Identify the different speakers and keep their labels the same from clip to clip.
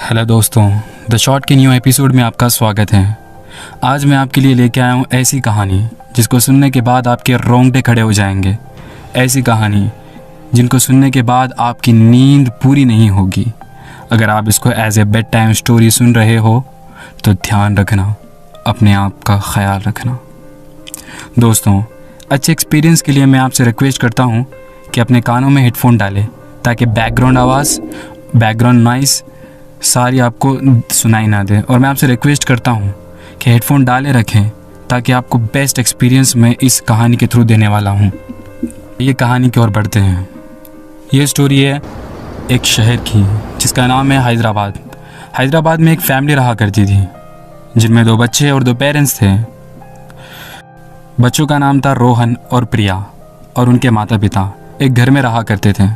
Speaker 1: Hello दोस्तों, the short के new episode में आपका स्वागत है। आज मैं आपके लिए लेके आया हूँ ऐसी कहानी जिसको सुनने के बाद आपके रोंगटे खड़े हो जाएंगे। ऐसी कहानी जिनको सुनने के बाद आपकी नींद पूरी नहीं होगी। अगर आप इसको as a bed time story सुन रहे हो तो ध्यान रखना, अपने आप का ख्याल रखना। दोस्तों, अच्छे एक्सपीरियंस के लिए मैं आपसे रिक्वेस्ट करता हूँ कि अपने कानों में हेडफोन डालें ताकि बैकग्राउंड आवाज़, बैकग्राउंड नॉइस सारी आपको सुनाई ना दे। और मैं आपसे रिक्वेस्ट करता हूँ कि हेडफोन डाले रखें ताकि आपको बेस्ट एक्सपीरियंस मैं इस कहानी के थ्रू देने वाला हूँ। ये कहानी की ओर बढ़ते हैं। ये स्टोरी है एक शहर की जिसका नाम है हैदराबाद। हैदराबाद में एक फैमिली रहा करती थी जिनमें 2 बच्चे और 2 पेरेंट्स थे। बच्चों का नाम था रोहन और प्रिया और उनके माता पिता एक घर में रहा करते थे।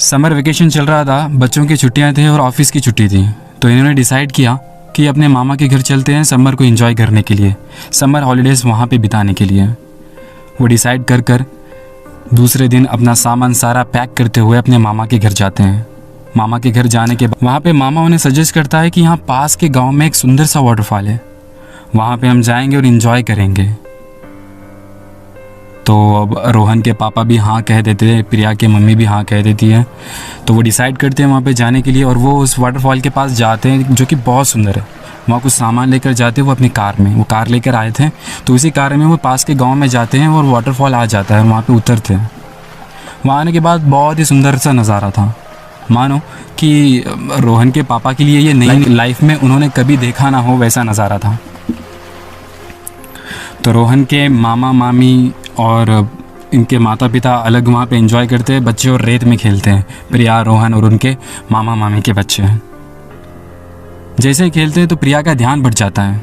Speaker 1: समर वेकेशन चल रहा था, बच्चों की छुट्टियां थी और ऑफिस की छुट्टी थी, तो इन्होंने डिसाइड किया कि अपने मामा के घर चलते हैं समर को एंजॉय करने के लिए, समर हॉलीडेज़ वहाँ पे बिताने के लिए। वो डिसाइड कर दूसरे दिन अपना सामान सारा पैक करते हुए अपने मामा के घर जाते हैं। मामा के घर जाने के बाद वहाँ पे मामा उन्हें सजेस्ट करता है कि यहाँ पास के गाँव में एक सुंदर सा वाटरफॉल है, वहाँ पर हम जाएंगे और इन्जॉय करेंगे। तो अब रोहन के पापा भी हाँ कह देते हैं, प्रिया की मम्मी भी हाँ कह देती है। तो वो डिसाइड करते हैं वहाँ पे जाने के लिए और वो उस वाटरफॉल के पास जाते हैं जो कि बहुत सुंदर है। वहाँ कुछ सामान लेकर जाते हैं वो अपनी कार में, वो कार लेकर आए थे, तो उसी कार में वो पास के गांव में जाते हैं और वाटरफॉल आ जाता है। वहाँ पे उतरते हैं। वहाँ आने के बाद बहुत ही सुंदर सा नज़ारा था। मानो कि रोहन के पापा के लिए ये नई लाइफ में उन्होंने कभी देखा ना हो वैसा नज़ारा था। तो रोहन के मामा मामी और इनके माता पिता अलग वहाँ पे एंजॉय करते हैं, बच्चे और रेत में खेलते हैं। प्रिया, रोहन और उनके मामा मामी के बच्चे हैं। जैसे ही खेलते हैं तो प्रिया का ध्यान बढ़ जाता है।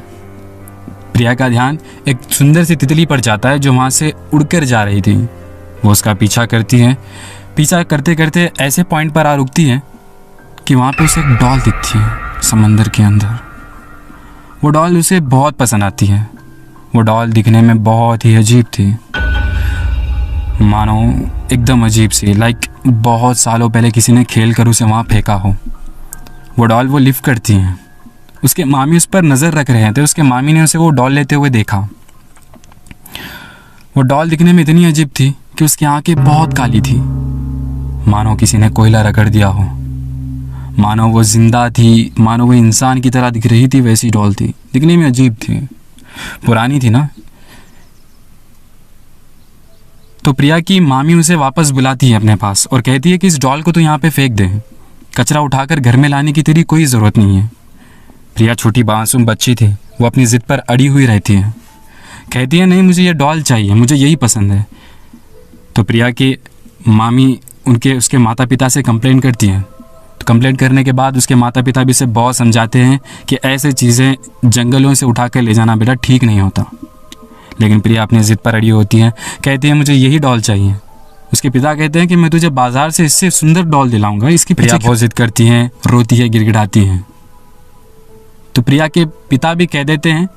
Speaker 1: प्रिया का ध्यान एक सुंदर सी तितली पर जाता है जो वहाँ से उड़कर जा रही थी। वो उसका पीछा करती है। पीछा करते करते ऐसे पॉइंट पर आ रुकती है कि वहाँ पे उसे एक डॉल दिखती है समंदर के अंदर। वो डॉल उसे बहुत पसंद आती है। वो डॉल दिखने में बहुत ही अजीब थी, मानो एकदम अजीब सी, लाइक बहुत सालों पहले किसी ने खेल कर उसे वहाँ फेंका हो। वो डॉल वो लिफ्ट करती हैं। उसके मामी उस पर नज़र रख रहे थे। उसके मामी ने उसे वो डॉल लेते हुए देखा। वो डॉल दिखने में इतनी अजीब थी कि उसकी आंखें बहुत काली थी, मानो किसी ने कोयला रगड़ दिया हो। मानो वो जिंदा थी, मानो वो इंसान की तरह दिख रही थी, वैसी डॉल थी। दिखने में अजीब थी, पुरानी थी ना। तो प्रिया की मामी उसे वापस बुलाती है अपने पास और कहती है कि इस डॉल को तो यहाँ पे फेंक दे, कचरा उठाकर घर में लाने की तेरी कोई ज़रूरत नहीं है। प्रिया छोटी मासूम बच्ची थी, वो अपनी ज़िद पर अड़ी हुई रहती है। कहती है नहीं, मुझे ये डॉल चाहिए, मुझे यही पसंद है। तो प्रिया की मामी उसके माता पिता से कंप्लेंट करती हैं। तो कंप्लेंट करने के बाद उसके माता पिता भी उसे बहुत समझाते हैं कि ऐसे चीज़ें जंगलों से उठा कर ले जाना बेटा ठीक नहीं होता। लेकिन प्रिया अपनी ज़िद पर अड़ी होती है, कहती है मुझे यही डॉल चाहिए। उसके पिता कहते हैं कि मैं तुझे बाजार से इससे सुंदर डॉल दिलाऊंगा। इसकी प्रिया बहुत ज़िद करती हैं, रोती है, गिड़गिड़ाती हैं। तो प्रिया के पिता भी कह देते हैं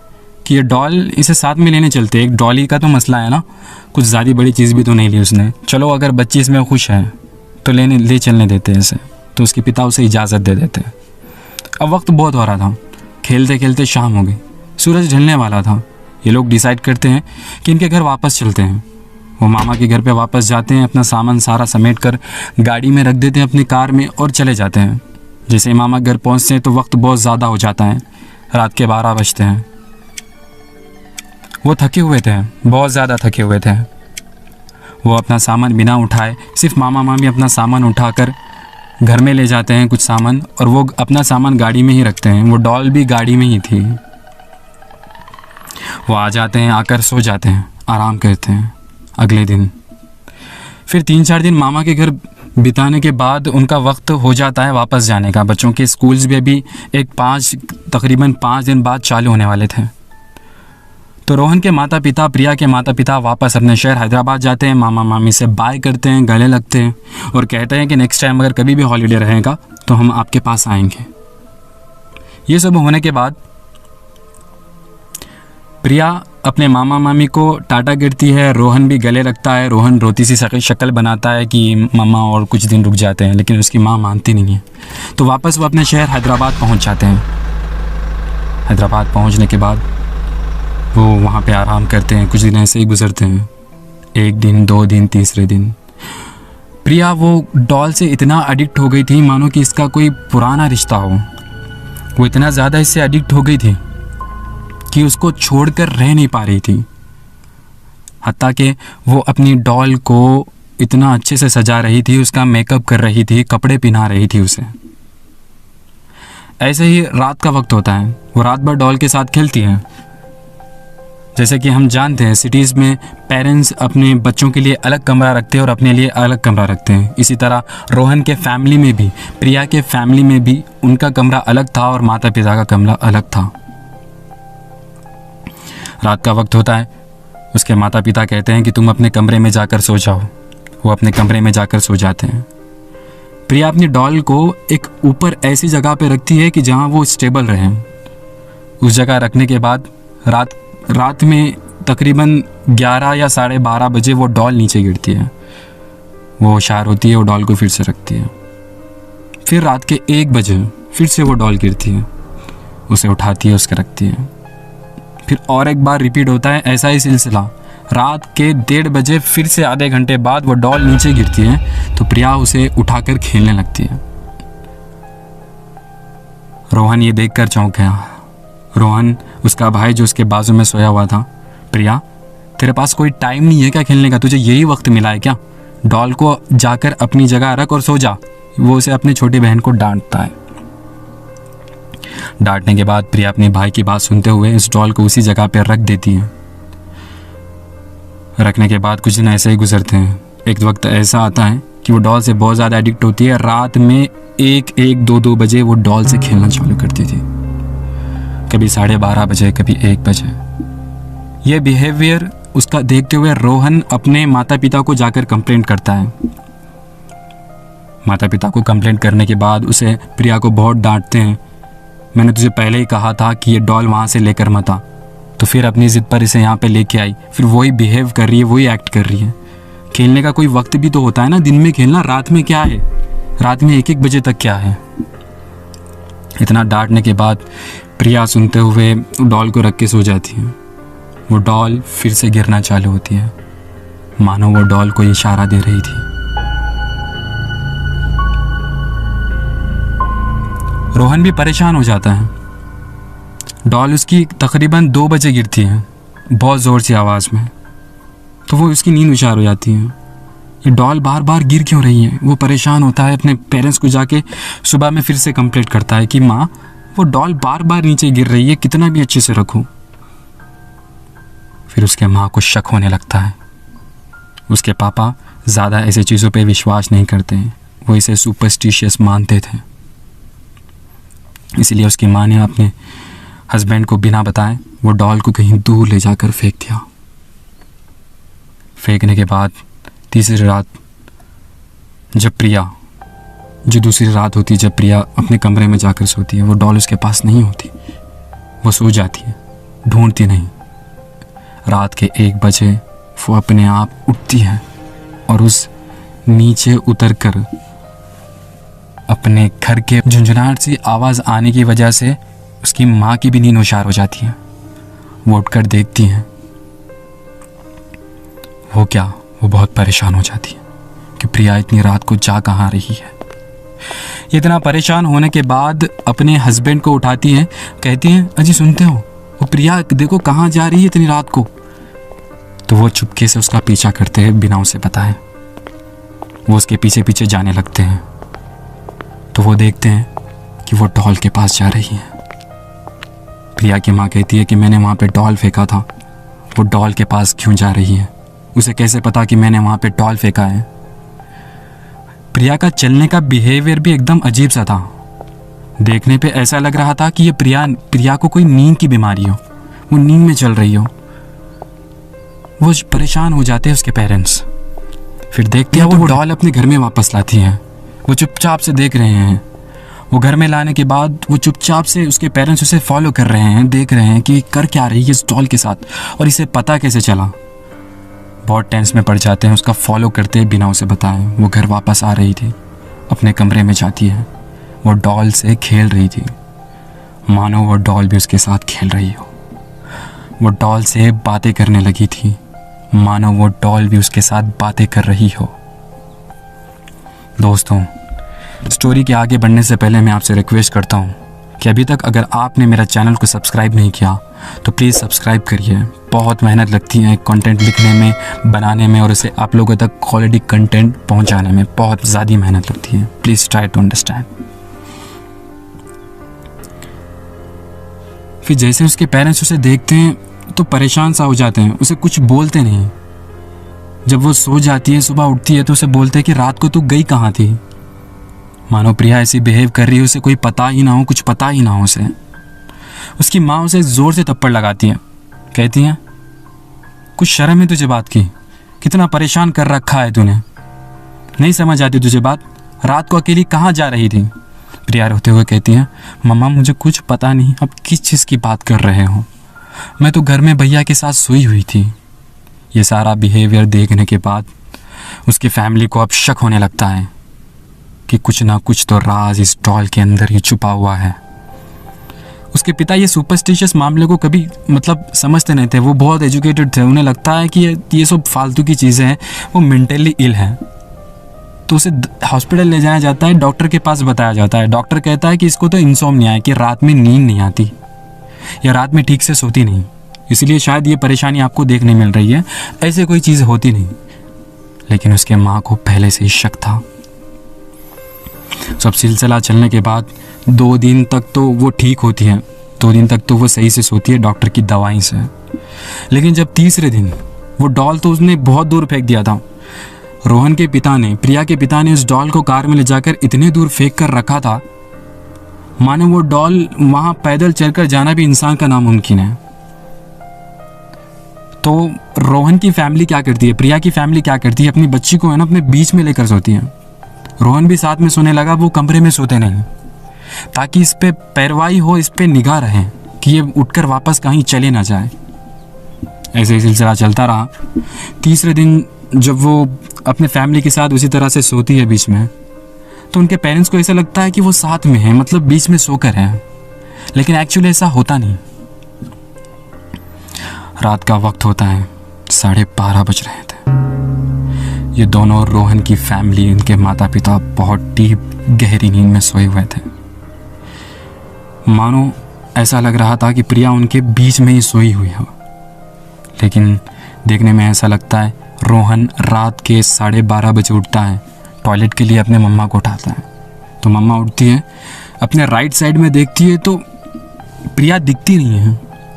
Speaker 1: कि ये डॉल इसे साथ में लेने चलते। एक डॉली का तो मसला है ना, कुछ ज़्यादा बड़ी चीज़ भी तो नहीं ली उसने, चलो अगर बच्ची इसमें खुश है तो ले चलने देते हैं इसे। तो उसके पिता उसे इजाज़त दे देते हैं। अब वक्त बहुत हो रहा था, खेलते खेलते शाम हो गई, सूरज ढलने वाला था। ये लोग डिसाइड करते हैं कि इनके घर वापस चलते हैं। वो मामा के घर पे वापस जाते हैं, अपना सामान सारा समेट कर गाड़ी में रख देते हैं अपनी कार में और चले जाते हैं। जैसे मामा घर पहुंचते हैं तो वक्त बहुत ज़्यादा हो जाता है, रात के 12 बजते हैं। वो थके हुए थे, बहुत ज़्यादा थके हुए थे। वो अपना सामान बिना उठाए, सिर्फ मामा मामी अपना सामान उठाकर घर में ले जाते हैं कुछ सामान, और वो अपना सामान गाड़ी में ही रखते हैं। वो डॉल भी गाड़ी में ही थी। वो आ जाते हैं, आकर सो जाते हैं, आराम करते हैं। अगले दिन फिर 3-4 दिन मामा के घर बिताने के बाद उनका वक्त हो जाता है वापस जाने का। बच्चों के स्कूल्स भी अभी तकरीबन 5 दिन बाद चालू होने वाले थे। तो रोहन के माता पिता, प्रिया के माता पिता वापस अपने शहर हैदराबाद जाते हैं। मामा मामी से बाय करते हैं, गले लगते हैं और कहते हैं कि नेक्स्ट टाइम अगर कभी भी हॉलीडे रहेगा तो हम आपके पास आएंगे। ये सब होने के बाद प्रिया अपने मामा मामी को टाटा गिरती है, रोहन भी गले लगता है। रोहन रोती सी शक्ल बनाता है कि मम्मा और कुछ दिन रुक जाते हैं, लेकिन उसकी माँ मानती नहीं है। तो वापस वो अपने शहर हैदराबाद पहुंच जाते हैं। हैदराबाद पहुंचने के बाद वो वहाँ पे आराम करते हैं। कुछ दिन ऐसे ही गुजरते हैं, 1 दिन 2 दिन, तीसरे दिन प्रिया वो डॉल से इतना एडिक्ट हो गई थी मानो कि इसका कोई पुराना रिश्ता हो। वो इतना ज़्यादा इससे एडिक्ट हो गई थी कि उसको छोड़कर रह नहीं पा रही थी। हत्ता कि वो अपनी डॉल को इतना अच्छे से सजा रही थी, उसका मेकअप कर रही थी, कपड़े पहना रही थी उसे। ऐसे ही रात का वक्त होता है, वो रात भर डॉल के साथ खेलती है। जैसे कि हम जानते हैं सिटीज़ में पेरेंट्स अपने बच्चों के लिए अलग कमरा रखते हैं और अपने लिए अलग कमरा रखते हैं। इसी तरह रोहन के फैमिली में भी, प्रिया के फैमिली में भी उनका कमरा अलग था और माता पिता का कमरा अलग था। रात का वक्त होता है, उसके माता पिता कहते हैं कि तुम अपने कमरे में जाकर सो जाओ। वो अपने कमरे में जाकर सो जाते हैं। प्रिया अपनी डॉल को एक ऊपर ऐसी जगह पे रखती है कि जहाँ वो स्टेबल रहे। उस जगह रखने के बाद रात में तकरीबन 11 या 12:30 बजे वो डॉल नीचे गिरती है। वो होशियार होती है, वो डॉल को फिर से रखती है। फिर रात के 1 बजे फिर से वो डॉल गिरती है, उसे उठाती है, उसके रखती है। फिर और एक बार रिपीट होता है ऐसा ही सिलसिला। रात के 1:30 बजे फिर से आधे घंटे बाद वो डॉल नीचे गिरती है तो प्रिया उसे उठाकर खेलने लगती है। रोहन ये देखकर चौंक गया। रोहन, उसका भाई जो उसके बाजू में सोया हुआ था, प्रिया तेरे पास कोई टाइम नहीं है क्या खेलने का? तुझे यही वक्त मिला है क्या? डॉल को जाकर अपनी जगह रख और सो जा। वो उसे अपनी छोटी बहन को डांटता है। डांटने के बाद प्रिया अपने भाई की बात सुनते हुए इस डॉल को उसी जगह पर रख देती है। रखने के बाद कुछ दिन ऐसे ही गुजरते हैं। एक वक्त ऐसा आता है कि वो डॉल से बहुत ज़्यादा एडिक्ट होती है। रात में 1-1, 2-2 बजे वो डॉल से खेलना चालू करती थी। कभी 12:30 बजे, कभी 1 बजे। यह बिहेवियर उसका देखते हुए रोहन अपने माता पिता को जाकर कंप्लेंट करता है। माता पिता को कंप्लेंट करने के बाद उसे प्रिया को बहुत डांटते हैं। मैंने तुझे पहले ही कहा था कि ये डॉल वहाँ से लेकर मत आ, तो फिर अपनी ज़िद पर इसे यहाँ पे लेके आई। फिर वही बिहेव कर रही है, वही एक्ट कर रही है। खेलने का कोई वक्त भी तो होता है ना, दिन में खेलना, रात में क्या है? रात में 1-1 बजे तक क्या है? इतना डांटने के बाद प्रिया सुनते हुए डॉल को रख के सो जाती है। वो डॉल फिर से गिरना चालू होती है, मानो वो डॉल को इशारा दे रही थी। रोहन भी परेशान हो जाता है। डॉल उसकी तकरीबन 2 बजे गिरती है, बहुत ज़ोर से आवाज़ में। तो वो उसकी नींद उछार हो जाती है। ये डॉल बार बार गिर क्यों रही है? वो परेशान होता है, अपने पेरेंट्स को जाके सुबह में फिर से कंप्लेंट करता है कि माँ, वो डॉल बार बार नीचे गिर रही है, कितना भी अच्छे से रखो। फिर उसके माँ को शक होने लगता है। उसके पापा ज़्यादा ऐसे चीज़ों पे विश्वास नहीं करते हैं, वो इसे सुपरस्टिशियस मानते थे। इसलिए उसकी माँ ने अपने हस्बैंड को बिना बताए वो डॉल को कहीं दूर ले जाकर फेंक दिया। फेंकने के बाद तीसरी रात जब प्रिया, जो दूसरी रात होती है जब प्रिया अपने कमरे में जाकर सोती है, वो डॉल उसके पास नहीं होती। वो सो जाती है, ढूंढती नहीं। रात के 1 बजे वो अपने आप उठती है और उस नीचे उतरकर अपने घर के झुंझुनाहट सी आवाज़ आने की वजह से उसकी माँ की भी नींद होशियार हो जाती है। वो उठकर देखती हैं। वो बहुत परेशान हो जाती है कि प्रिया इतनी रात को जा कहाँ रही है। इतना परेशान होने के बाद अपने हस्बैंड को उठाती हैं, कहती हैं, अजी सुनते हो, वो प्रिया देखो कहाँ जा रही है इतनी रात को। तो वो चुपके से उसका पीछा करते हैं बिना उसे बताए। वो उसके पीछे पीछे जाने लगते हैं। तो वो देखते हैं कि वो डॉल के पास जा रही है। प्रिया की माँ कहती है कि मैंने वहाँ पे डॉल फेंका था, वो डॉल के पास क्यों जा रही है? उसे कैसे पता कि मैंने वहाँ पे डॉल फेंका है? प्रिया का चलने का बिहेवियर भी एकदम अजीब सा था। देखने पे ऐसा लग रहा था कि ये प्रिया को कोई नींद की बीमारी हो, वो नींद में चल रही हो। वो परेशान हो जाते हैं उसके पेरेंट्स। फिर देखते हैं वो डॉल अपने घर में वापस लाती हैं। वो चुपचाप से देख रहे हैं। वो घर में लाने के बाद वो चुपचाप से उसके पेरेंट्स उसे फॉलो कर रहे हैं, देख रहे हैं कि कर क्या रही है इस डॉल के साथ और इसे पता कैसे चला। बहुत टेंस में पड़ जाते हैं, उसका फॉलो करते बिना उसे बताएं। वो घर वापस आ रही थी, अपने कमरे में जाती है, वो डॉल से खेल रही थी, मानो वो डॉल भी उसके साथ खेल रही हो। वो डॉल से बातें करने लगी थी, मानो वो डॉल भी उसके साथ बातें कर रही हो। दोस्तों, स्टोरी के आगे बढ़ने से पहले मैं आपसे रिक्वेस्ट करता हूँ कि अभी तक अगर आपने मेरा चैनल को सब्सक्राइब नहीं किया तो प्लीज़ सब्सक्राइब करिए। बहुत मेहनत लगती है कंटेंट लिखने में, बनाने में और उसे आप लोगों तक क्वालिटी कंटेंट पहुंचाने में बहुत ज़्यादा मेहनत लगती है। Please try to understand. फिर जैसे उसके पेरेंट्स उसे देखते हैं तो परेशान सा हो जाते हैं, उसे कुछ बोलते नहीं। जब वो सो जाती है, सुबह उठती है तो उसे बोलते हैं कि रात को तू गई कहाँ थी। मानो प्रिया ऐसी बिहेव कर रही है, उसे कोई पता ही ना हो, कुछ पता ही ना हो उसे। उसकी माँ उसे ज़ोर से थप्पड़ लगाती है, कहती हैं कुछ शर्म है तुझे बात की, कितना परेशान कर रखा है तूने, नहीं समझ आती तुझे बात, रात को अकेली कहाँ जा रही थी। प्रिया रोते हुए कहती है मम्मा मुझे कुछ पता नहीं, अब किस चीज़ की बात कर रहे हो, मैं तो घर में भैया के साथ सोई हुई थी। ये सारा बिहेवियर देखने के बाद उसकी फैमिली को अब शक होने लगता है कि कुछ ना कुछ तो राज इस डॉल के अंदर ही छुपा हुआ है। उसके पिता ये सुपरस्टिशियस मामले को कभी समझते नहीं थे, वो बहुत एजुकेटेड थे, उन्हें लगता है कि ये सब फालतू की चीज़ें हैं, वो मेंटली इल हैं। तो उसे हॉस्पिटल ले जाया जाता है, डॉक्टर के पास बताया जाता है। डॉक्टर कहता है कि इसको तो इंसोम्निया है, कि रात में नींद नहीं आती या रात में ठीक से सोती नहीं, इसलिए शायद ये परेशानी आपको देखने मिल रही है, ऐसे कोई चीज़ होती नहीं। लेकिन उसके माँ को पहले से ही शक था। सब सिलसिला चलने के बाद 2 दिन तक तो वो ठीक होती है, 2 दिन तक तो वो सही से सोती है डॉक्टर की दवाई से। लेकिन जब तीसरे दिन वो डॉल तो उसने बहुत दूर फेंक दिया था। रोहन के पिता ने, प्रिया के पिता ने उस डॉल को कार में ले जाकर इतने दूर फेंक कर रखा था मानो वो डॉल वहाँ पैदल चलकर जाना भी इंसान का नामुमकिन है। तो रोहन की फैमिली क्या करती है, प्रिया की फैमिली क्या करती है, अपनी बच्ची को है ना अपने बीच में लेकर सोती है। रोहन भी साथ में सोने लगा, वो कमरे में सोते नहीं ताकि इस पे पैरवाई हो, इस पे निगाह रहे कि ये उठकर वापस कहीं चले ना जाए। ऐसे ही सिलसिला चलता रहा। तीसरे दिन जब वो अपने फैमिली के साथ उसी तरह से सोती है बीच में, तो उनके पेरेंट्स को ऐसा लगता है कि वो साथ में है, मतलब बीच में सोकर है, लेकिन एक्चुअली ऐसा होता नहीं। रात का वक्त होता है, 12:30 बज रहे थे। ये दोनों रोहन की फैमिली, इनके माता पिता बहुत डीप गहरी नींद में सोए हुए थे। मानो ऐसा लग रहा था कि प्रिया उनके बीच में ही सोई हुई हो। लेकिन देखने में ऐसा लगता है रोहन रात के 12:30 बजे उठता है, टॉयलेट के लिए अपने मम्मा को उठाता है। तो मम्मा उठती है, अपने राइट साइड में देखती है तो प्रिया दिखती नहीं है,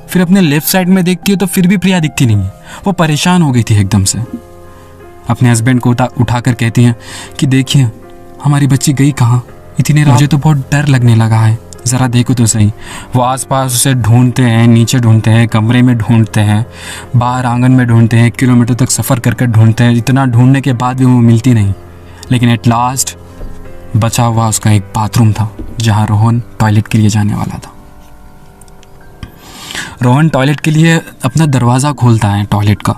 Speaker 1: फिर अपने लेफ्ट साइड में देखती है तो फिर भी प्रिया दिखती नहीं है। वो परेशान हो गई थी एकदम से। अपने हस्बैंड को उठाकर कहती हैं कि देखिए हमारी बच्ची गई कहाँ, इतनी रात, मुझे तो बहुत डर लगने लगा है, ज़रा देखो तो सही। वो आसपास उसे ढूंढते हैं, नीचे ढूंढते हैं, कमरे में ढूंढते हैं, बाहर आंगन में ढूंढते हैं, किलोमीटर तक सफ़र कर ढूंढते हैं। इतना ढूंढने के बाद भी वो मिलती नहीं। लेकिन एट लास्ट बचा हुआ उसका एक बाथरूम था जहाँ रोहन टॉयलेट के लिए जाने वाला था। रोहन टॉयलेट के लिए अपना दरवाज़ा खोलता है टॉयलेट का।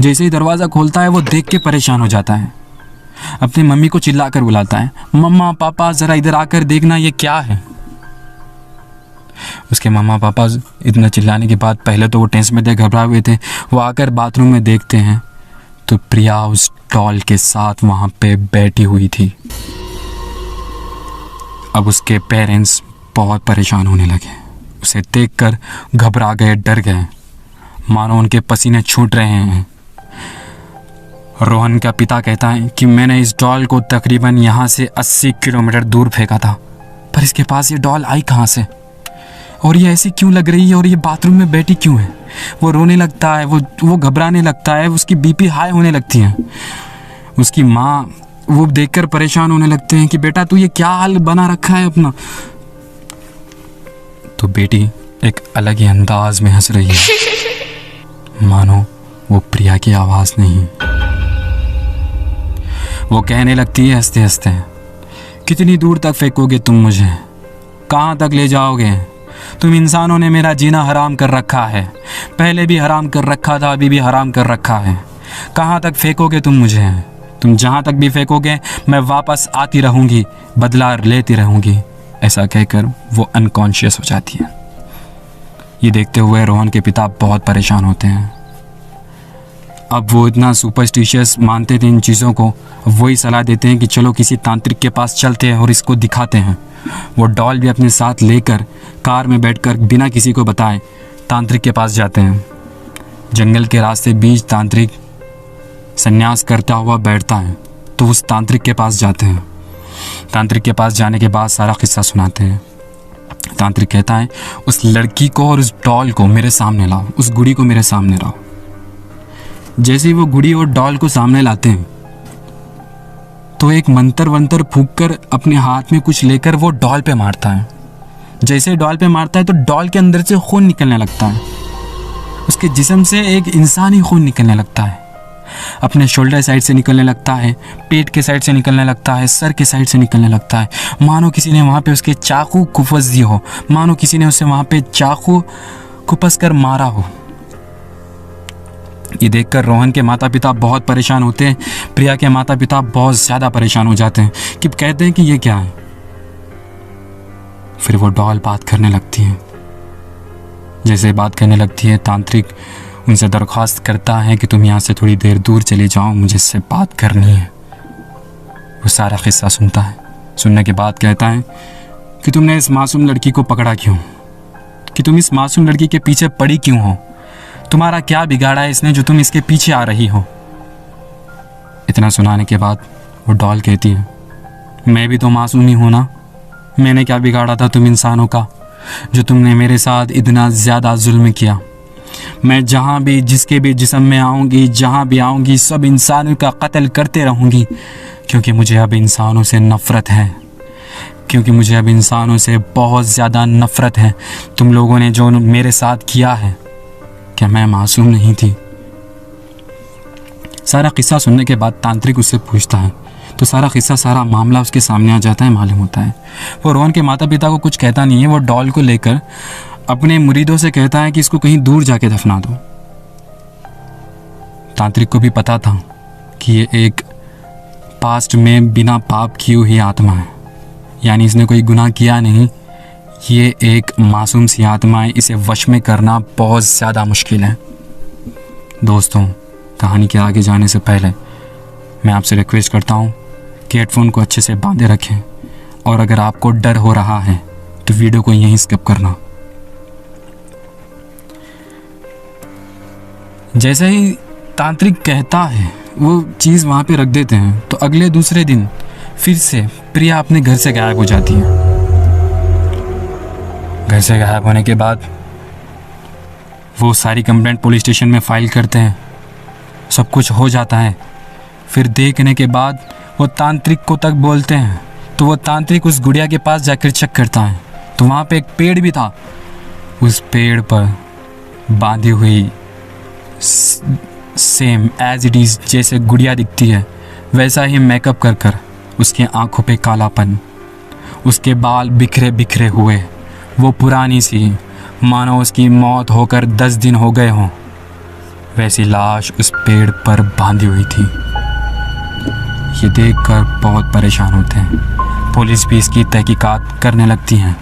Speaker 1: जैसे ही दरवाज़ा खोलता है वो देख के परेशान हो जाता है, अपनी मम्मी को चिल्लाकर बुलाता है, मम्मा पापा ज़रा इधर आकर देखना ये क्या है। उसके मम्मा पापा इतना चिल्लाने के बाद पहले तो वो टेंस में थे, घबराए हुए थे। वो आकर बाथरूम में देखते हैं तो प्रिया उस डॉल के साथ वहाँ पे बैठी हुई थी। अब उसके पेरेंट्स बहुत परेशान होने लगे, उसे देखकर घबरा गए, डर गए, मानो उनके पसीने छूट रहे हैं। रोहन का पिता कहता है कि मैंने इस डॉल को तकरीबन यहाँ से 80 किलोमीटर दूर फेंका था, पर इसके पास ये डॉल आई कहाँ से, और ये ऐसी क्यों लग रही है, और ये बाथरूम में बैठी क्यों है। वो रोने लगता है, वो घबराने लगता है, उसकी बीपी हाई होने लगती है। उसकी माँ वो देखकर परेशान होने लगते हैं कि बेटा तू ये क्या हाल बना रखा है अपना। तो बेटी एक अलग ही अंदाज में हंस रही है, मानो वो प्रिया की आवाज़ नहीं। वो कहने लगती है हंसते हंसते कितनी दूर तक फेंकोगे तुम मुझे? कहाँ तक ले जाओगे? तुम इंसानों ने मेरा जीना हराम कर रखा है, पहले भी हराम कर रखा था, अभी भी हराम कर रखा है। कहाँ तक फेंकोगे तुम मुझे? तुम जहाँ तक भी फेंकोगे मैं वापस आती रहूँगी, बदला लेती रहूँगी। ऐसा कहकर वो अनकॉन्शियस हो जाती है। ये देखते हुए रोहन के पिता बहुत परेशान होते हैं। अब वो इतना सुपरस्टिशियस मानते थे इन चीज़ों को, वही सलाह देते हैं कि चलो किसी तांत्रिक के पास चलते हैं और इसको दिखाते हैं। वो डॉल भी अपने साथ लेकर कार में बैठकर बिना किसी को बताए तांत्रिक के पास जाते हैं। जंगल के रास्ते बीच तांत्रिक संन्यास करता हुआ बैठता है, तो उस तांत्रिक के पास जाते हैं। तांत्रिक के पास जाने के बाद सारा किस्सा सुनाते हैं। तांत्रिक कहता है, उस लड़की को और उस डॉल को मेरे सामने लाओ, उस गुड़ी को मेरे सामने लाओ। जैसे ही वो गुड़ी और डॉल को सामने लाते हैं तो एक मंत्र वंत्र फूंक कर अपने हाथ में कुछ लेकर वो डॉल पे मारता है। जैसे डॉल पे मारता है तो डॉल के अंदर से खून निकलने लगता है। उसके जिस्म से एक इंसानी खून निकलने लगता है। अपने शोल्डर साइड से निकलने लगता है, पेट के साइड से निकलने लगता है, सर के साइड से निकलने लगता है। मानो किसी ने वहाँ पे उसके चाकू कुफस दी हो, मानो किसी ने उसे वहाँ पे चाकू कुपस कर मारा हो। ये देखकर रोहन के माता पिता बहुत परेशान होते हैं। प्रिया के माता पिता बहुत ज़्यादा परेशान हो जाते हैं कि कहते हैं कि ये क्या है। फिर वो डॉल बात करने लगती है। जैसे बात करने लगती है, तांत्रिक उनसे दरख्वास्त करता है कि तुम यहाँ से थोड़ी देर दूर चले जाओ, मुझे इससे बात करनी है। वो सारा किस्सा सुनता है। सुनने के बाद कहता है कि तुमने इस मासूम लड़की को पकड़ा क्यों, कि तुम इस मासूम लड़की के पीछे पड़ी क्यों हो? तुम्हारा क्या बिगाड़ा है इसने जो तुम इसके पीछे आ रही हो? इतना सुनाने के बाद वो डॉल कहती है, मैं भी तो मासूम ही हूँ ना, मैंने क्या बिगाड़ा था तुम इंसानों का जो तुमने मेरे साथ इतना ज़्यादा जुल्म किया? मैं जहाँ भी जिसके भी जिस्म में आऊँगी, जहाँ भी आऊँगी, सब इंसानों का कत्ल करते रहूँगी, क्योंकि मुझे अब इंसानों से नफ़रत है, क्योंकि मुझे अब इंसानों से बहुत ज़्यादा नफ़रत है। तुम लोगों ने जो मेरे साथ किया है, क्या मैं मासूम नहीं थी? सारा किस्सा सुनने के बाद तांत्रिक उससे पूछता है तो सारा किस्सा, सारा मामला उसके सामने आ जाता है, मालूम होता है। वो रोहन के माता पिता को कुछ कहता नहीं है। वो डॉल को लेकर अपने मुरीदों से कहता है कि इसको कहीं दूर जाके दफना दो। तांत्रिक को भी पता था कि ये एक पास्ट में बिना पाप किए हुई आत्मा है, यानी इसने कोई गुनाह किया नहीं। ये एक मासूम सी आत्मा है, इसे वश में करना बहुत ज़्यादा मुश्किल है। दोस्तों, कहानी के आगे जाने से पहले मैं आपसे रिक्वेस्ट करता हूँ कि हेडफोन को अच्छे से बांधे रखें, और अगर आपको डर हो रहा है तो वीडियो को यहीं स्किप करना। जैसे ही तांत्रिक कहता है वो चीज़ वहाँ पे रख देते हैं, तो अगले दूसरे दिन फिर से प्रिया अपने घर से गायब हो जाती है। घर से गायब होने के बाद वो सारी कंप्लेंट पुलिस स्टेशन में फाइल करते हैं। सब कुछ हो जाता है। फिर देखने के बाद वो तांत्रिक को तक बोलते हैं, तो वो तांत्रिक उस गुड़िया के पास जाकर चेक करता है, तो वहाँ पे एक पेड़ भी था। उस पेड़ पर बांधी हुई सेम एज इट इज़ जैसे गुड़िया दिखती है, वैसा ही मेकअप कर कर उसकी आंखों पे कालापन, उसके बाल बिखरे बिखरे हुए, वो पुरानी सी, मानो उसकी मौत होकर 10 दिन हो गए हों, वैसी लाश उस पेड़ पर बांधी हुई थी। ये देखकर बहुत परेशान होते हैं। पुलिस भी इसकी तहकीकात करने लगती हैं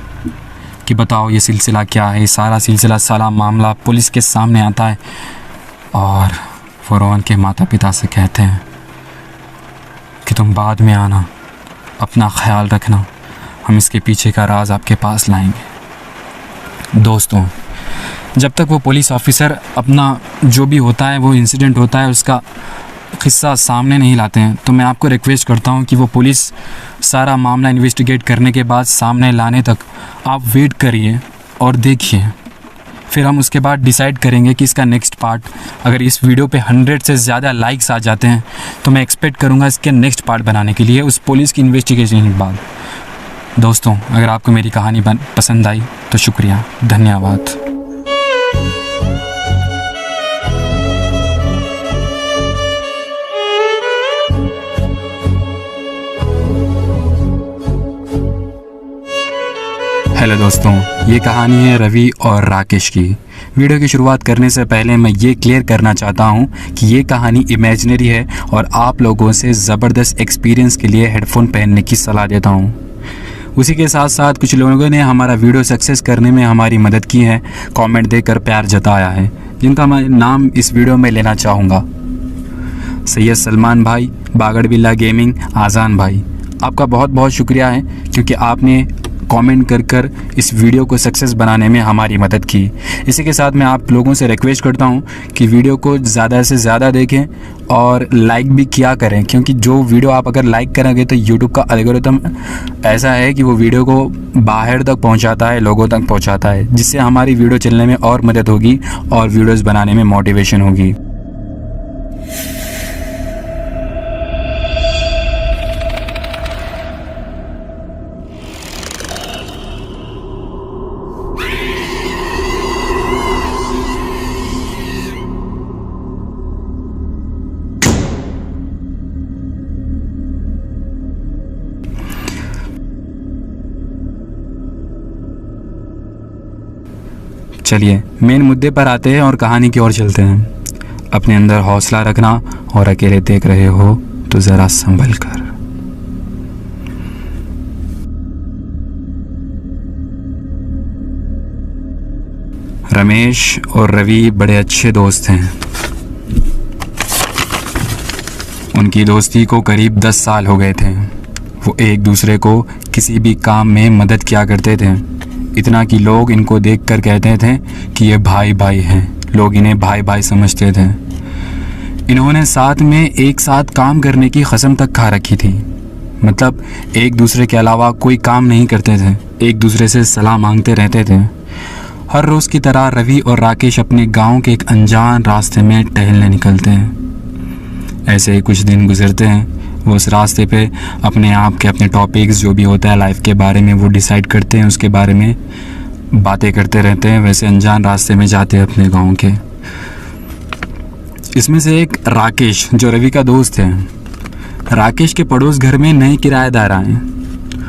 Speaker 1: कि बताओ ये सिलसिला क्या है। सारा सिलसिला, सारा मामला पुलिस के सामने आता है, और वो रोहन के माता पिता से कहते हैं कि तुम बाद में आना, अपना ख्याल रखना, हम इसके पीछे का राज आपके पास लाएंगे। दोस्तों, जब तक वो पुलिस ऑफिसर अपना जो भी होता है, वो इंसिडेंट होता है, उसका किस्सा सामने नहीं लाते हैं, तो मैं आपको रिक्वेस्ट करता हूँ कि वो पुलिस सारा मामला इन्वेस्टिगेट करने के बाद सामने लाने तक आप वेट करिए और देखिए। फिर हम उसके बाद डिसाइड करेंगे कि इसका नेक्स्ट पार्ट, अगर इस वीडियो पे 100 से ज़्यादा लाइक्स आ जाते हैं तो मैं एक्सपेक्ट करूँगा इसके नेक्स्ट पार्ट बनाने के लिए, उस पुलिस की इन्वेस्टिगेशन के बाद। दोस्तों, अगर आपको मेरी कहानी पसंद आई तो शुक्रिया, धन्यवाद। हेलो दोस्तों, ये कहानी है रवि और राकेश की। वीडियो की शुरुआत करने से पहले मैं ये क्लियर करना चाहता हूँ कि ये कहानी इमेजिनरी है और आप लोगों से ज़बरदस्त एक्सपीरियंस के लिए हेडफोन पहनने की सलाह देता हूँ। उसी के साथ साथ कुछ लोगों ने हमारा वीडियो सक्सेस करने में हमारी मदद की है, कमेंट देकर प्यार जताया है, जिनका मैं नाम इस वीडियो में लेना चाहूँगा। सैयद सलमान भाई, बागड़ बिल्ला गेमिंग, आज़ान भाई, आपका बहुत बहुत शुक्रिया है क्योंकि आपने कमेंट कर इस वीडियो को सक्सेस बनाने में हमारी मदद की। इसी के साथ मैं आप लोगों से रिक्वेस्ट करता हूं कि वीडियो को ज़्यादा से ज़्यादा देखें और लाइक भी किया करें, क्योंकि जो वीडियो आप अगर लाइक करेंगे तो यूट्यूब का एल्गोरिथम ऐसा है कि वो वीडियो को बाहर तक पहुंचाता है, लोगों तक पहुंचाता है, जिससे हमारी वीडियो चलने में और मदद होगी और वीडियोज़ बनाने में मोटिवेशन होगी। चलिए मेन मुद्दे पर आते हैं और कहानी की ओर चलते हैं। अपने अंदर हौसला रखना और अकेले देख रहे हो तो ज़रा संभल कर। रमेश और रवि बड़े अच्छे दोस्त हैं। उनकी दोस्ती को करीब 10 साल हो गए थे। वो एक दूसरे को किसी भी काम में मदद किया करते थे, इतना कि लोग इनको देखकर कहते थे कि ये भाई भाई हैं। लोग इन्हें भाई भाई समझते थे। इन्होंने साथ में एक साथ काम करने की कसम तक खा रखी थी। मतलब एक दूसरे के अलावा कोई काम नहीं करते थे, एक दूसरे से सलाह मांगते रहते थे। हर रोज़ की तरह रवि और राकेश अपने गांव के एक अनजान रास्ते में टहलने निकलते हैं। ऐसे ही कुछ दिन गुजरते हैं। वो उस रास्ते पे अपने आप के अपने टॉपिक्स जो भी होता है लाइफ के बारे में वो डिसाइड करते हैं, उसके बारे में बातें करते रहते हैं। वैसे अनजान रास्ते में जाते हैं अपने गांव के। इसमें से एक राकेश जो रवि का दोस्त है, राकेश के पड़ोस घर में नए किराएदार आए।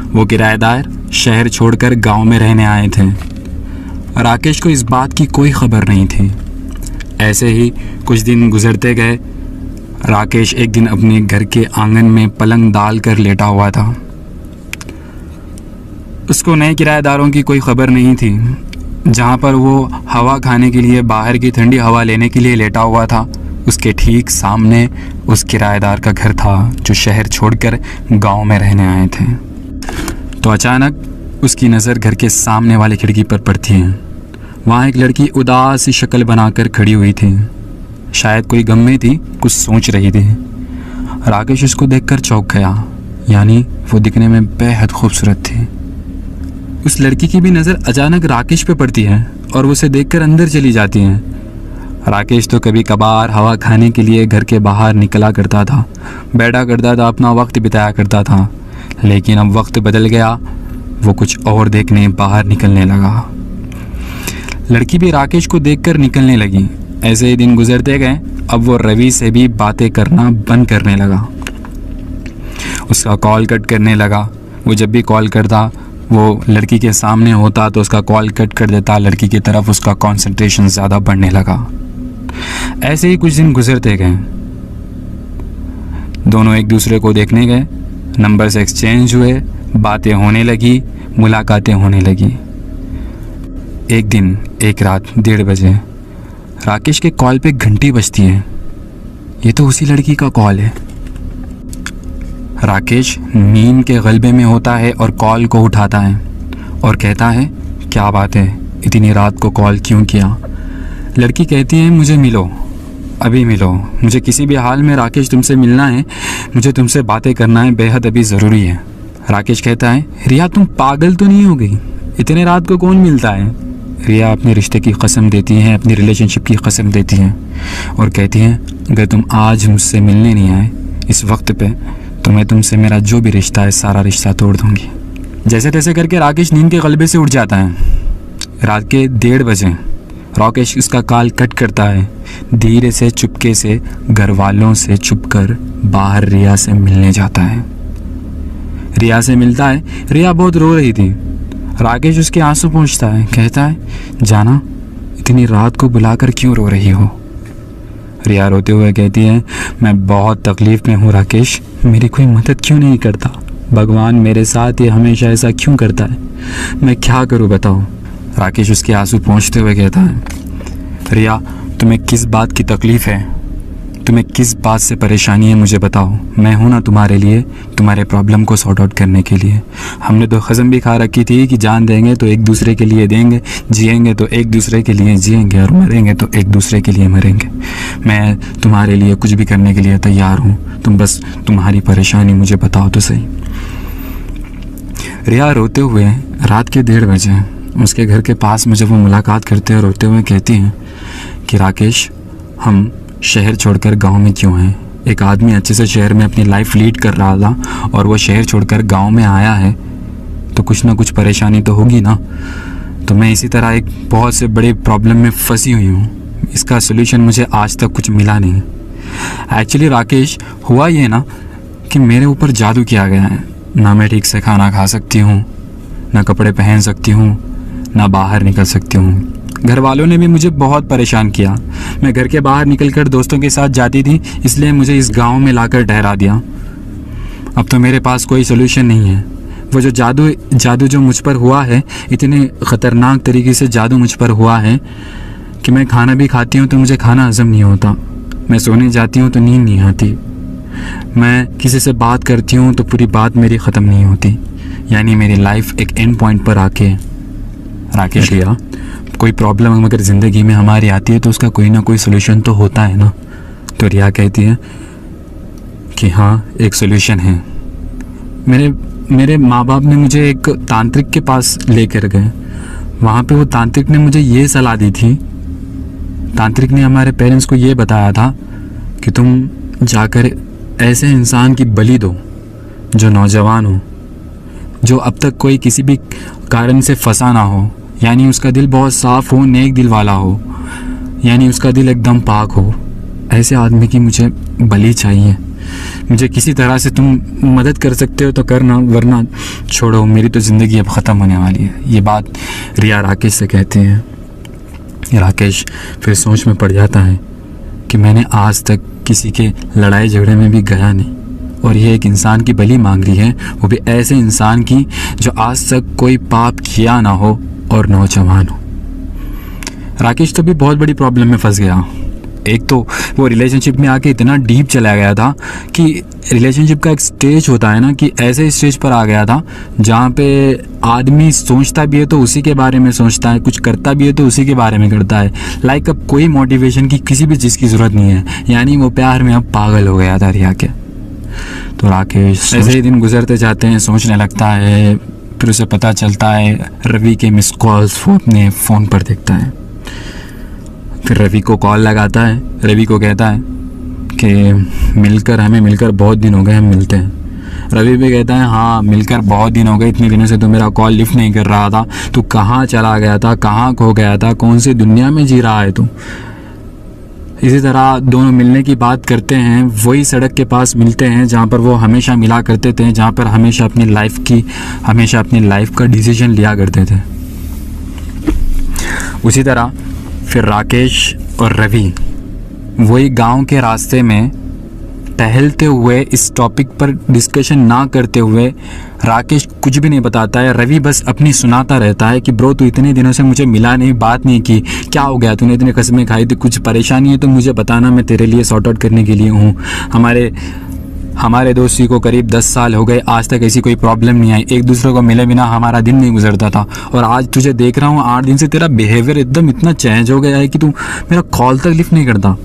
Speaker 1: वो किराएदार शहर छोड़कर गांव में रहने आए थे। राकेश को इस बात की कोई खबर नहीं थी। ऐसे ही कुछ दिन गुजरते गए। राकेश एक दिन अपने घर के आंगन में पलंग डाल कर लेटा हुआ था। उसको नए किराएदारों की कोई खबर नहीं थी। जहाँ पर वो हवा खाने के लिए बाहर की ठंडी हवा लेने के लिए लेटा हुआ था, उसके ठीक सामने उस किराएदार का घर था जो शहर छोड़कर गांव में रहने आए थे। तो अचानक उसकी नज़र घर के सामने वाली खिड़की पर पड़ती है। वहाँ एक लड़की उदास सी शक्ल बनाकर खड़ी हुई थी। शायद कोई गम में थी, कुछ सोच रही थी। राकेश उसको देखकर चौंक गया, यानी वो दिखने में बेहद खूबसूरत थी। उस लड़की की भी नज़र अचानक राकेश पे पड़ती है और वो उसे देखकर अंदर चली जाती है। राकेश तो कभी कभार हवा खाने के लिए घर के बाहर निकला करता था, बैठा करता था, अपना वक्त बिताया करता था। लेकिन अब वक्त बदल गया, वो कुछ और देखने बाहर निकलने लगा। लड़की भी राकेश को देखकर निकलने लगी। ऐसे ही दिन गुजरते गए। अब वो रवि से भी बातें करना बंद करने लगा। उसका कॉल कट करने लगा। वो जब भी कॉल करता, वो लड़की के सामने होता तो उसका कॉल कट कर देता। लड़की की तरफ उसका कंसंट्रेशन ज़्यादा बढ़ने लगा। ऐसे ही कुछ दिन गुजरते गए। दोनों एक दूसरे को देखने गए, नंबर्स एक्सचेंज हुए, बातें होने लगी, मुलाकातें होने लगी। एक दिन एक रात 1:30 बजे राकेश के कॉल पे घंटी बजती है। ये तो उसी लड़की का कॉल है। राकेश नींद के गलबे में होता है और कॉल को उठाता है और कहता है, क्या बात है, इतनी रात को कॉल क्यों किया? लड़की कहती है, मुझे मिलो, अभी मिलो, मुझे किसी भी हाल में राकेश तुमसे मिलना है, मुझे तुमसे बातें करना है, बेहद अभी ज़रूरी है। राकेश कहता है, रिया तुम पागल तो नहीं हो गई? इतने रात को कौन मिलता है? रिया अपने रिश्ते की कसम देती हैं, अपनी रिलेशनशिप की कसम देती हैं और कहती हैं, अगर तुम आज मुझसे मिलने नहीं आए इस वक्त पे तो मैं तुमसे मेरा जो भी रिश्ता है सारा रिश्ता तोड़ दूंगी। जैसे तैसे करके राकेश नींद के गलबे से उठ जाता है। रात के 1:30 बजे राकेश उसका कॉल कट करता है। धीरे से चुपके से घर वालों से छुपकर बाहर रिया से मिलने जाता है। रिया से मिलता है। रिया बहुत रो रही थी। राकेश उसके आंसू पोंछता है, कहता है, जाना, इतनी रात को बुलाकर क्यों रो रही हो? रिया रोते हुए कहती है, मैं बहुत तकलीफ़ में हूँ राकेश, मेरी कोई मदद क्यों नहीं करता? भगवान मेरे साथ ये हमेशा ऐसा क्यों करता है? मैं क्या करूँ बताओ? राकेश उसके आंसू पोंछते हुए कहता है, रिया, तुम्हें किस बात की तकलीफ़ है? तुम्हें किस बात से परेशानी है, मुझे बताओ। मैं हूं ना तुम्हारे लिए, तुम्हारे प्रॉब्लम को सॉर्ट आउट करने के लिए। हमने तो कसम भी खा रखी थी कि जान देंगे तो एक दूसरे के लिए देंगे, जिएंगे तो एक दूसरे के लिए जिएंगे, और मरेंगे तो एक दूसरे के लिए मरेंगे। मैं तुम्हारे लिए कुछ भी करने के लिए तैयार हूँ, तुम बस तुम्हारी परेशानी मुझे बताओ तो सही। रिया रोते हुए, रात के 1:30 बजे उसके घर के पास में जब वो मुलाकात करते हैं, रोते हुए कहती हैं कि राकेश, हम शहर छोड़कर गांव में क्यों हैं? एक आदमी अच्छे से शहर में अपनी लाइफ लीड कर रहा था और वो शहर छोड़कर गांव में आया है, तो कुछ ना कुछ परेशानी तो होगी ना। तो मैं इसी तरह एक बहुत से बड़े प्रॉब्लम में फंसी हुई हूँ, इसका सोल्यूशन मुझे आज तक कुछ मिला नहीं। एक्चुअली राकेश, हुआ ये ना कि मेरे ऊपर जादू किया गया है। ना मैं ठीक से खाना खा सकती हूँ, ना कपड़े पहन सकती हूँ, ना बाहर निकल सकती हूँ। घर वालों ने भी मुझे बहुत परेशान किया। मैं घर के बाहर निकलकर दोस्तों के साथ जाती थी, इसलिए मुझे इस गांव में लाकर ठहरा दिया। अब तो मेरे पास कोई सोल्यूशन नहीं है। वो जो जादू जो मुझ पर हुआ है, इतने ख़तरनाक तरीके से जादू मुझ पर हुआ है कि मैं खाना भी खाती हूँ तो मुझे खाना हजम नहीं होता। मैं सोने जाती हूँ तो नींद नहीं आती। मैं किसी से बात करती हूँ तो पूरी बात मेरी ख़त्म नहीं होती। यानी मेरी लाइफ एक एंड पॉइंट पर आके। राकेश भैया, कोई प्रॉब्लम अगर ज़िंदगी में हमारी आती है तो उसका कोई ना कोई सोल्यूशन तो होता है ना। तो रिया कहती है कि हाँ, एक सोल्यूशन है। मेरे माँ बाप ने मुझे एक तांत्रिक के पास लेकर गए। वहाँ पे वो तांत्रिक ने मुझे ये सलाह दी थी, तांत्रिक ने हमारे पेरेंट्स को ये बताया था कि तुम जाकर ऐसे इंसान की बलि दो जो नौजवान हो, जो अब तक कोई किसी भी कारण से फंसा ना हो, यानी उसका दिल बहुत साफ़ हो, नेक दिल वाला हो, यानी उसका दिल एकदम पाक हो। ऐसे आदमी की मुझे बलि चाहिए। मुझे किसी तरह से तुम मदद कर सकते हो तो करना, वरना छोड़ो, मेरी तो ज़िंदगी अब ख़त्म होने वाली है। ये बात रिया राकेश से कहते हैं। राकेश फिर सोच में पड़ जाता है कि मैंने आज तक किसी के लड़ाई झगड़े में भी गया नहीं, और ये एक इंसान की बलि मांग रही है, वो भी ऐसे इंसान की जो आज तक कोई पाप किया ना हो और नौजवान हो। राकेश तो भी बहुत बड़ी प्रॉब्लम में फंस गया। एक तो वो रिलेशनशिप में आके इतना डीप चला गया था कि रिलेशनशिप का एक स्टेज होता है ना, कि ऐसे स्टेज पर आ गया था जहाँ पे आदमी सोचता भी है तो उसी के बारे में सोचता है, कुछ करता भी है तो उसी के बारे में करता है। लाइक अब कोई मोटिवेशन की, किसी भी चीज़ की ज़रूरत नहीं है। यानी वो प्यार में अब पागल हो गया था रिया के। तो राकेश ऐसे ही दिन गुजरते जाते हैं, सोचने लगता है। फिर उसे पता चलता है रवि के मिस कॉल्स वो अपने फ़ोन पर देखता है। फिर रवि को कॉल लगाता है, रवि को कहता है कि हमें मिलकर बहुत दिन हो गए, हम मिलते हैं। रवि भी कहता है, हाँ मिलकर बहुत दिन हो गए, इतने दिनों से तो मेरा कॉल लिफ्ट नहीं कर रहा था, तू कहाँ चला गया था, कहाँ खो गया था, कौन सी दुनिया में जी रहा है तू। इसी तरह दोनों मिलने की बात करते हैं, वही सड़क के पास मिलते हैं जहाँ पर वो हमेशा मिला करते थे, जहाँ पर हमेशा अपनी लाइफ का डिसीजन लिया करते थे। उसी तरह फिर राकेश और रवि वही गांव के रास्ते में टहलते हुए, इस टॉपिक पर डिस्कशन ना करते हुए, राकेश कुछ भी नहीं बताता है, रवि बस अपनी सुनाता रहता है कि ब्रो तू इतने दिनों से मुझे मिला नहीं, बात नहीं की, क्या हो गया, तूने इतने कस्में खाई थी, कुछ परेशानी है तो मुझे बताना, मैं तेरे लिए सॉर्ट आउट करने के लिए हूँ। हमारे दोस्ती को करीब 10 साल हो गए, आज तक ऐसी कोई प्रॉब्लम नहीं आई, एक दूसरे को मिले बिना हमारा दिन नहीं गुजरता था, और आज तुझे देख रहा हूँ 8 दिन से तेरा बिहेवियर एकदम इतना चेंज हो गया है कि तू मेरा कॉल तक लिफ्ट नहीं करता।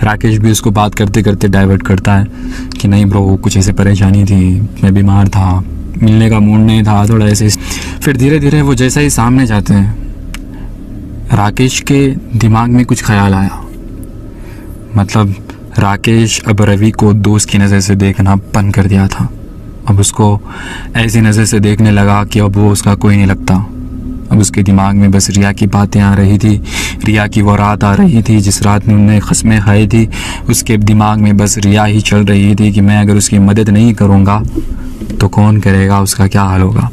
Speaker 1: राकेश भी उसको बात करते करते डाइवर्ट करता है कि नहीं ब्रो, कुछ ऐसे परेशानी थी, मैं बीमार था, मिलने का मूड नहीं था, थोड़ा ऐसे। फिर धीरे धीरे वो जैसा ही सामने जाते हैं, राकेश के दिमाग में कुछ ख्याल आया। मतलब राकेश अब रवि को दोस्त की नज़र से देखना बंद कर दिया था। अब उसको ऐसी नज़र से देखने लगा कि अब वो उसका कोई नहीं लगता। अब उसके दिमाग में बस रिया की बातें आ रही थी, रिया की वो रात आ रही थी जिस रात में उन्होंने खस्में खाई थी। उसके दिमाग में बस रिया ही चल रही थी कि मैं अगर उसकी मदद नहीं करूँगा तो कौन करेगा, उसका क्या हाल होगा।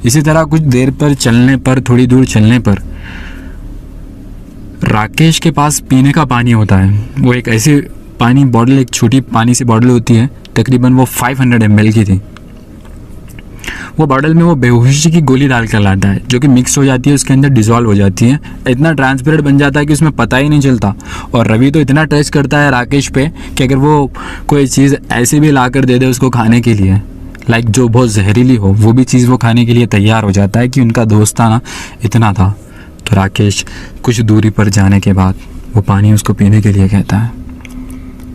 Speaker 1: इसी तरह कुछ देर पर चलने पर, थोड़ी दूर चलने पर राकेश के पास पीने का पानी होता है। वो एक ऐसी पानी बॉटल, एक छोटी पानी सी बॉटल होती है, तकरीबन वो 500 ml की थी। वो बॉटल में वो बेहोशी की गोली डाल कर लाता है, जो कि मिक्स हो जाती है, उसके अंदर डिज़ोल्व हो जाती है, इतना ट्रांसपेरेंट बन जाता है कि उसमें पता ही नहीं चलता। और रवि तो इतना ट्रस्ट करता है राकेश पे कि अगर वो कोई चीज़ ऐसे भी ला कर दे दे उसको खाने के लिए, लाइक जो बहुत जहरीली हो, वो भी चीज़ वो खाने के लिए तैयार हो जाता है कि उनका दोस्ताना इतना था। तो राकेश कुछ दूरी पर जाने के बाद वो पानी उसको पीने के लिए कहता है।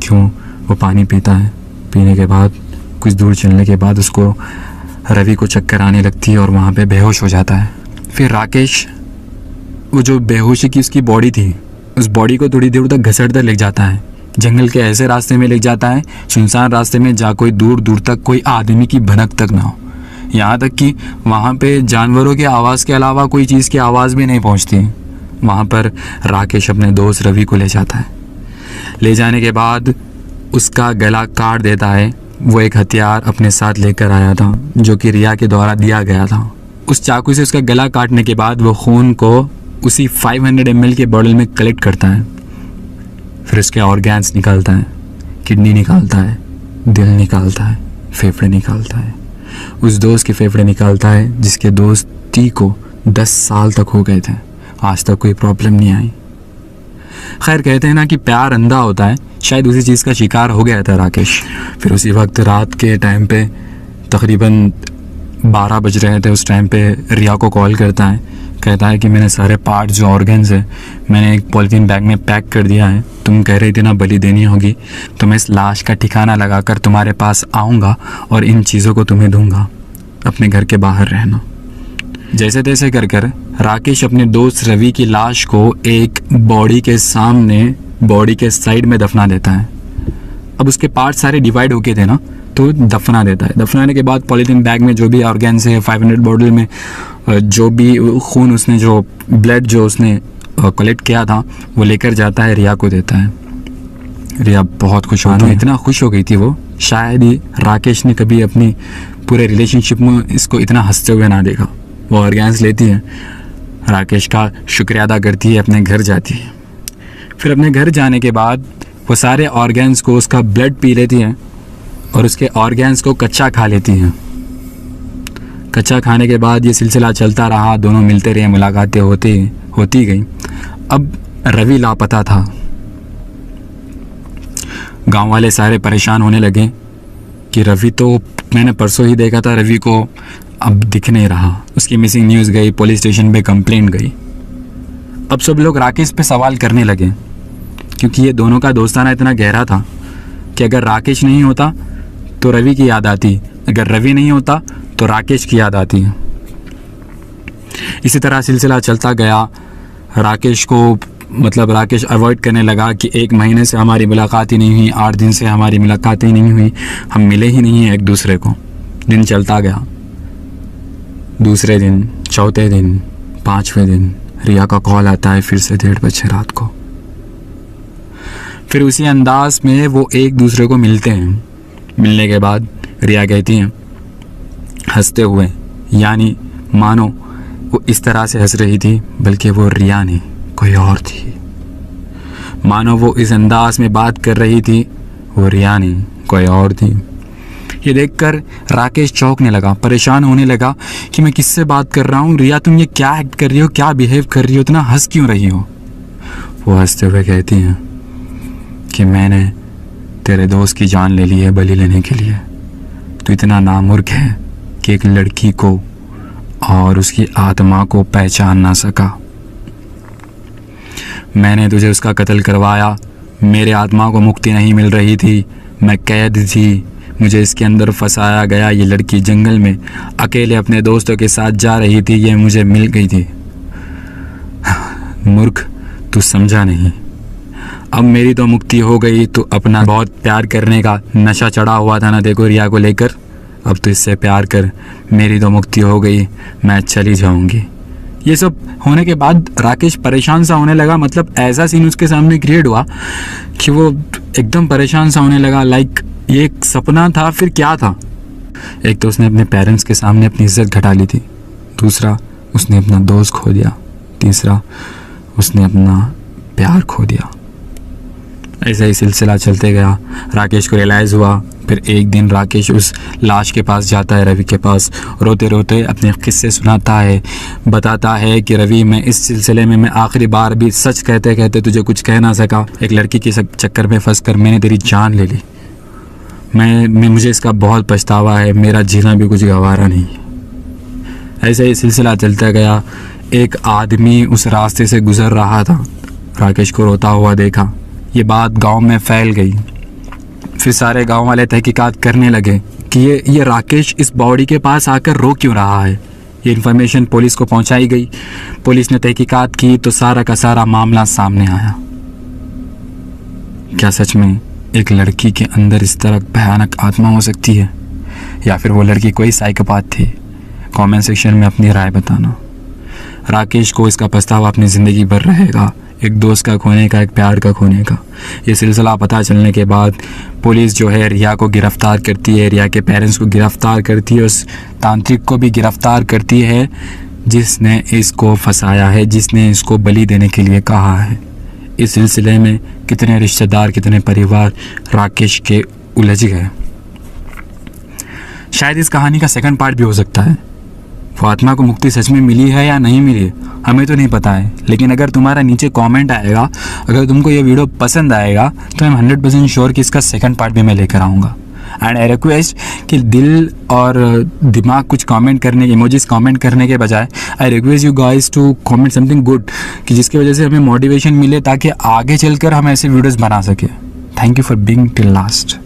Speaker 1: क्यों वो पानी पीता है, पीने के बाद कुछ दूर चलने के बाद उसको रवि को चक्कर आने लगती है और वहाँ पे बेहोश हो जाता है। फिर राकेश वो जो बेहोशी की उसकी बॉडी थी, उस बॉडी को थोड़ी दूर तक घसीटता ले जाता है, जंगल के ऐसे रास्ते में ले जाता है, सुनसान रास्ते में, जहाँ कोई दूर दूर तक कोई आदमी की भनक तक ना हो। यहाँ तक कि वहाँ पे जानवरों की आवाज़ के अलावा कोई चीज़ की आवाज़ भी नहीं पहुँचती। वहाँ पर राकेश अपने दोस्त रवि को ले जाता है। ले जाने के बाद उसका गला काट देता है। वो एक हथियार अपने साथ लेकर आया था, जो कि रिया के द्वारा दिया गया था। उस चाकू से उसका गला काटने के बाद वो खून को उसी 500 ml के बॉटल में कलेक्ट करता है। फिर उसके ऑर्गन्स निकालता है, किडनी निकालता है, दिल निकालता है, फेफड़े निकालता है। उस दोस्त के फेफड़े निकालता है जिसके दोस्ती को 10 साल तक हो गए थे, आज तक कोई प्रॉब्लम नहीं आई। खैर, कहते हैं ना कि प्यार अंधा होता है, शायद उसी चीज़ का शिकार हो गया था राकेश। फिर उसी वक्त रात के टाइम पे तकरीबन 12 बज रहे थे, उस टाइम पे रिया को कॉल करता है। कहता है कि मैंने सारे पार्ट जो ऑर्गन्स है मैंने एक पॉलीथीन बैग में पैक कर दिया है। तुम कह रही थी ना बलि देनी होगी, तो मैं इस लाश का ठिकाना लगाकर तुम्हारे पास आऊँगा और इन चीज़ों को तुम्हें दूँगा। अपने घर के बाहर रहना। जैसे तैसे कर कर राकेश अपने दोस्त रवि की लाश को एक बॉडी के सामने, बॉडी के साइड में दफना देता है। अब उसके पार्ट सारे डिवाइड होके थे ना, तो दफना देता है। दफनाने के बाद पॉलीथीन बैग में जो भी ऑर्गन्स है, 500 बॉटल में जो भी खून उसने, जो ब्लड जो उसने कलेक्ट किया था, वो लेकर जाता है, रिया को देता है। रिया बहुत खुश होती है, इतना खुश हो गई थी वो, शायद ही राकेश ने कभी अपनी पूरे रिलेशनशिप में इसको इतना हंसते हुए ना देखा। वो ऑर्गन्स लेती है, राकेश का शुक्रिया अदा करती है, अपने घर जाती है। फिर अपने घर जाने के बाद वो सारे ऑर्गन्स को, उसका ब्लड पी लेती है और उसके ऑर्गन्स को कच्चा खा लेती हैं। कच्चा खाने के बाद ये सिलसिला चलता रहा, दोनों मिलते रहे, मुलाकातें होती गई। अब रवि लापता था। गांव वाले सारे परेशान होने लगे कि रवि तो मैंने परसों ही देखा था, रवि को अब दिख नहीं रहा। उसकी मिसिंग न्यूज़ गई, पुलिस स्टेशन पे कंप्लेंट गई। अब सब लोग राकेश पे सवाल करने लगे, क्योंकि ये दोनों का दोस्ताना इतना गहरा था कि अगर राकेश नहीं होता तो रवि की याद आती, अगर रवि नहीं होता तो राकेश की याद आती। इसी तरह सिलसिला चलता गया। राकेश अवॉइड करने लगा कि 1 महीने से हमारी मुलाकात ही नहीं हुई, 8 दिन से हमारी मुलाकात ही नहीं हुई, हम मिले ही नहीं एक दूसरे को। दिन चलता गया, दूसरे दिन, चौथे दिन, 5वें दिन रिया का कॉल आता है, फिर से 1:30 बजे रात को। फिर उसी अंदाज में वो एक दूसरे को मिलते हैं। मिलने के बाद रिया कहती हैं हंसते हुए, यानी मानो वो इस तरह से हंस रही थी, बल्कि वो रिया नहीं कोई और थी। मानो वो इस अंदाज में बात कर रही थी, वो रिया नहीं कोई और थी। ये देखकर राकेश चौंकने लगा, परेशान होने लगा कि मैं किससे बात कर रहा हूँ। रिया, तुम ये क्या एक्ट कर रही हो, क्या बिहेव कर रही हो, इतना हंस क्यों रही हो? वो हंसते हुए कहती हैं कि मैंने तेरे दोस्त की जान ले ली है बलि लेने के लिए। तो इतना नामुर्ख है कि एक लड़की को और उसकी आत्मा को पहचान ना सका। मैंने तुझे उसका कत्ल करवाया, मेरे आत्मा को मुक्ति नहीं मिल रही थी, मैं कैद थी, मुझे इसके अंदर फंसाया गया। ये लड़की जंगल में अकेले अपने दोस्तों के साथ जा रही थी, ये मुझे मिल गई थी। मूर्ख, तू समझा नहीं। अब मेरी तो मुक्ति हो गई, तो अपना बहुत प्यार करने का नशा चढ़ा हुआ था ना देखो रिया को लेकर, अब तो इससे प्यार कर, मेरी तो मुक्ति हो गई, मैं चली जाऊंगी। ये सब होने के बाद राकेश परेशान सा होने लगा। मतलब ऐसा सीन उसके सामने क्रिएट हुआ कि वो एकदम परेशान सा होने लगा, लाइक ये एक सपना था, फिर क्या था। एक तो उसने अपने पेरेंट्स के सामने अपनी इज्जत घटा ली थी, दूसरा, उसने अपना दोस्त खो दिया। तीसरा, उसने अपना प्यार खो दिया। ऐसा ही सिलसिला चलते गया। राकेश को रियलाइज़ हुआ। फिर एक दिन राकेश उस लाश के पास जाता है, रवि के पास, रोते रोते अपने किस्से सुनाता है, बताता है कि रवि, मैं इस सिलसिले में मैं आखिरी बार भी सच कहते कहते तुझे कुछ कह ना सका। एक लड़की के चक्कर में फंस कर मैंने तेरी जान ले ली। मुझे इसका बहुत पछतावा है। मेरा जीना भी कुछ गंवारा नहीं। ऐसे ही सिलसिला चलता गया। एक आदमी उस रास्ते से गुज़र रहा था, राकेश को रोता हुआ देखा। ये बात गांव में फैल गई। फिर सारे गांव वाले तहकीकात करने लगे कि ये राकेश इस बॉडी के पास आकर रो क्यों रहा है। ये इन्फॉर्मेशन पुलिस को पहुंचाई गई। पुलिस ने तहकीकात की तो सारा का सारा मामला सामने आया। क्या सच में एक लड़की के अंदर इस तरह भयानक आत्मा हो सकती है, या फिर वो लड़की कोई साइकोपाथ थी? कमेंट सेक्शन में अपनी राय बताना। राकेश को इसका पछतावा अपनी ज़िंदगी भर रहेगा, एक दोस्त का खोने का, एक प्यार का खोने का। ये सिलसिला पता चलने के बाद पुलिस जो है रिया को गिरफ़्तार करती है, रिया के पेरेंट्स को गिरफ़्तार करती है, उस तांत्रिक को भी गिरफ़्तार करती है जिसने इसको फंसाया है, जिसने इसको बलि देने के लिए कहा है। इस सिलसिले में कितने रिश्तेदार, कितने परिवार राकेश के उलझ गए। शायद इस कहानी का सेकंड पार्ट भी हो सकता है। वो आत्मा को मुक्ति सच में मिली है या नहीं मिली, हमें तो नहीं पता है। लेकिन अगर तुम्हारा नीचे कमेंट आएगा, अगर तुमको ये वीडियो पसंद आएगा, तो मैं 100% श्योर कि इसका सेकंड पार्ट भी मैं लेकर आऊँगा। एंड आई रिक्वेस्ट कि दिल और दिमाग कुछ कमेंट करने, इमोजीज कमेंट करने के बजाय I request you guys to comment something good, कि जिसकी वजह से हमें मोटिवेशन मिले ताकि आगे चलकर हम ऐसे वीडियोस बना सकें। Thank you for being till last.